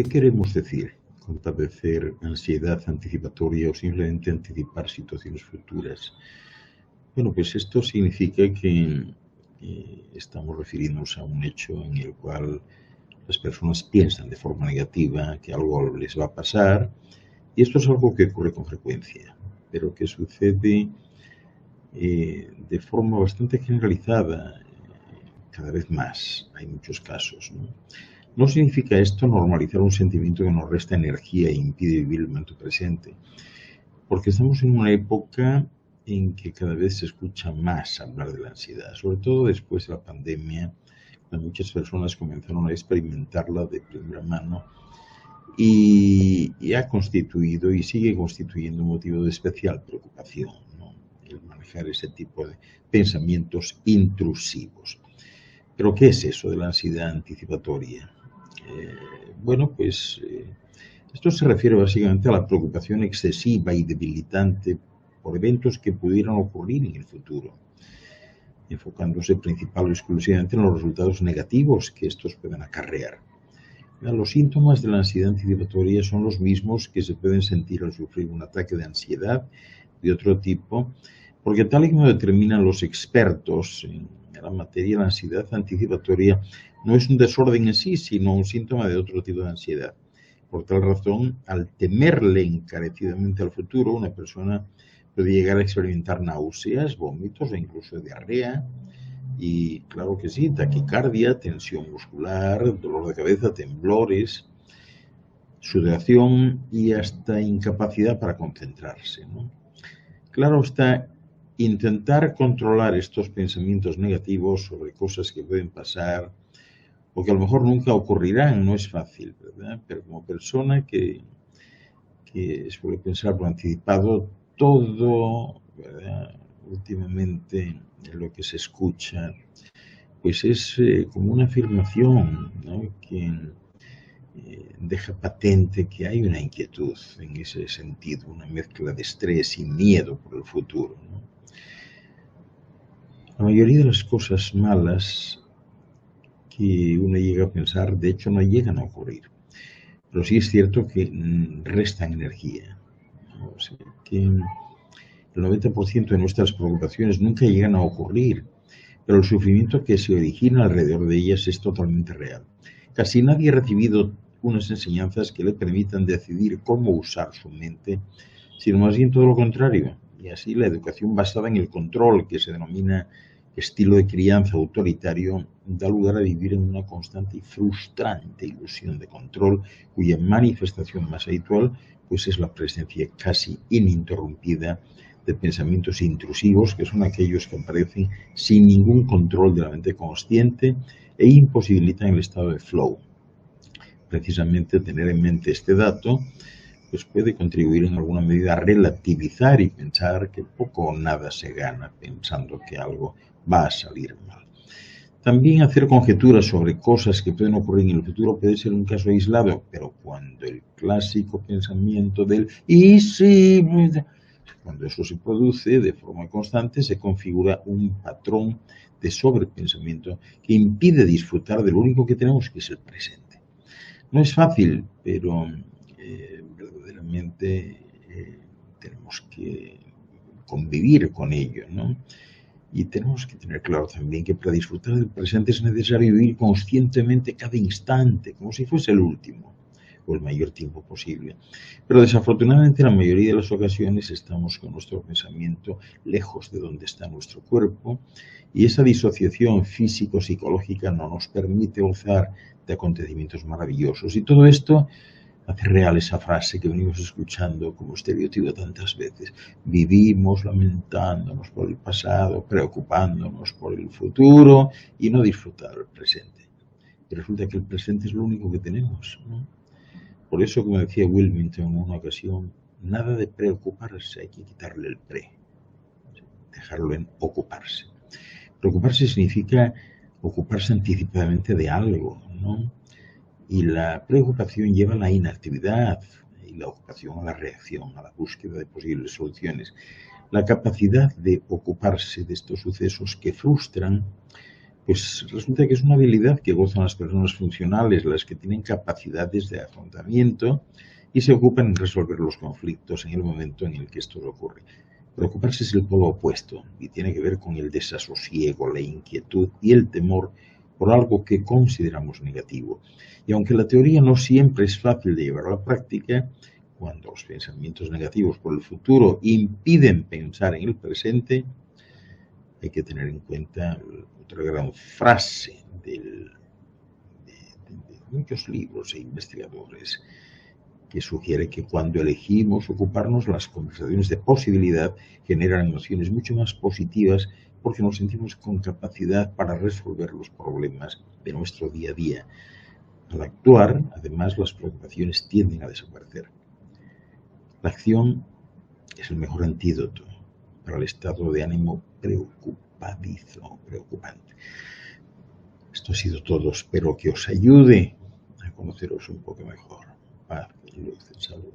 ¿Qué queremos decir con padecer ansiedad anticipatoria o simplemente anticipar situaciones futuras? Bueno, pues esto significa que estamos refiriéndonos a un hecho en el cual las personas piensan de forma negativa que algo les va a pasar, y esto es algo que ocurre con frecuencia, pero que sucede de forma bastante generalizada, cada vez más. Hay muchos casos, ¿no? No significa esto normalizar un sentimiento que nos resta energía e impide vivir el momento presente, porque estamos en una época en que cada vez se escucha más hablar de la ansiedad, sobre todo después de la pandemia, cuando muchas personas comenzaron a experimentarla de primera mano y ha constituido y sigue constituyendo un motivo de especial preocupación, ¿no? El manejar ese tipo de pensamientos intrusivos. ¿Pero qué es eso de la ansiedad anticipatoria? Bueno, pues esto se refiere básicamente a la preocupación excesiva y debilitante por eventos que pudieran ocurrir en el futuro, enfocándose principal o exclusivamente en los resultados negativos que estos pueden acarrear. Los síntomas de la ansiedad anticipatoria son los mismos que se pueden sentir al sufrir un ataque de ansiedad de otro tipo, porque tal y como determinan los expertos en la materia, la ansiedad anticipatoria no es un desorden en sí, sino un síntoma de otro tipo de ansiedad. Por tal razón, al temerle encarecidamente al futuro, una persona puede llegar a experimentar náuseas, vómitos o incluso diarrea, y claro que sí, taquicardia, tensión muscular, dolor de cabeza, temblores, sudoración y hasta incapacidad para concentrarse, ¿no? Claro está, intentar controlar estos pensamientos negativos sobre cosas que pueden pasar o que a lo mejor nunca ocurrirán no es fácil, ¿verdad? Pero como persona que suele pensar por anticipado todo, ¿verdad? Últimamente lo que se escucha pues es como una afirmación, ¿no? Que deja patente que hay una inquietud en ese sentido, una mezcla de estrés y miedo por el futuro, ¿no? La mayoría de las cosas malas que uno llega a pensar, de hecho, no llegan a ocurrir, pero sí es cierto que restan energía, ¿no? O sea, que el 90% de nuestras preocupaciones nunca llegan a ocurrir, pero el sufrimiento que se origina alrededor de ellas es totalmente real. Casi nadie ha recibido unas enseñanzas que le permitan decidir cómo usar su mente, sino más bien todo lo contrario. Y así la educación basada en el control, que se denomina estilo de crianza autoritario, da lugar a vivir en una constante y frustrante ilusión de control, cuya manifestación más habitual pues es la presencia casi ininterrumpida de pensamientos intrusivos, que son aquellos que aparecen sin ningún control de la mente consciente e imposibilitan el estado de flow. Precisamente tener en mente este dato pues puede contribuir en alguna medida a relativizar y pensar que poco o nada se gana pensando que algo va a salir mal. También hacer conjeturas sobre cosas que pueden ocurrir en el futuro puede ser un caso aislado, pero cuando el clásico pensamiento del ¿y si? Cuando eso se produce de forma constante, se configura un patrón de sobrepensamiento que impide disfrutar de lo único que tenemos, que es el presente. No es fácil, pero verdaderamente tenemos que convivir con ello, ¿no? Y tenemos que tener claro también que para disfrutar del presente es necesario vivir conscientemente cada instante, como si fuese el último, o el mayor tiempo posible. Pero desafortunadamente en la mayoría de las ocasiones estamos con nuestro pensamiento lejos de donde está nuestro cuerpo, y esa disociación físico-psicológica no nos permite gozar de acontecimientos maravillosos. Y todo esto hace real esa frase que venimos escuchando como estereotipo tantas veces. Vivimos lamentándonos por el pasado, preocupándonos por el futuro y no disfrutar del presente. Y resulta que el presente es lo único que tenemos, ¿no? Por eso, como decía Wilmington en una ocasión, nada de preocuparse, hay que quitarle el pre, dejarlo en ocuparse. Preocuparse significa ocuparse anticipadamente de algo, ¿no? Y la preocupación lleva a la inactividad y la ocupación a la reacción, a la búsqueda de posibles soluciones. La capacidad de ocuparse de estos sucesos que frustran Pues resulta que es una habilidad que gozan las personas funcionales, las que tienen capacidades de afrontamiento y se ocupan en resolver los conflictos en el momento en el que esto ocurre. Preocuparse es el polo opuesto y tiene que ver con el desasosiego, la inquietud y el temor por algo que consideramos negativo. Y aunque la teoría no siempre es fácil de llevar a la práctica, cuando los pensamientos negativos por el futuro impiden pensar en el presente, hay que tener en cuenta otra gran frase de muchos libros e investigadores que sugiere que cuando elegimos ocuparnos, las conversaciones de posibilidad generan emociones mucho más positivas porque nos sentimos con capacidad para resolver los problemas de nuestro día a día. Al actuar, además, las preocupaciones tienden a desaparecer. La acción es el mejor antídoto para el estado de ánimo preocupadizo, preocupante. Esto ha sido todo. Espero que os ayude a conoceros un poco mejor. Paz y luz en salud.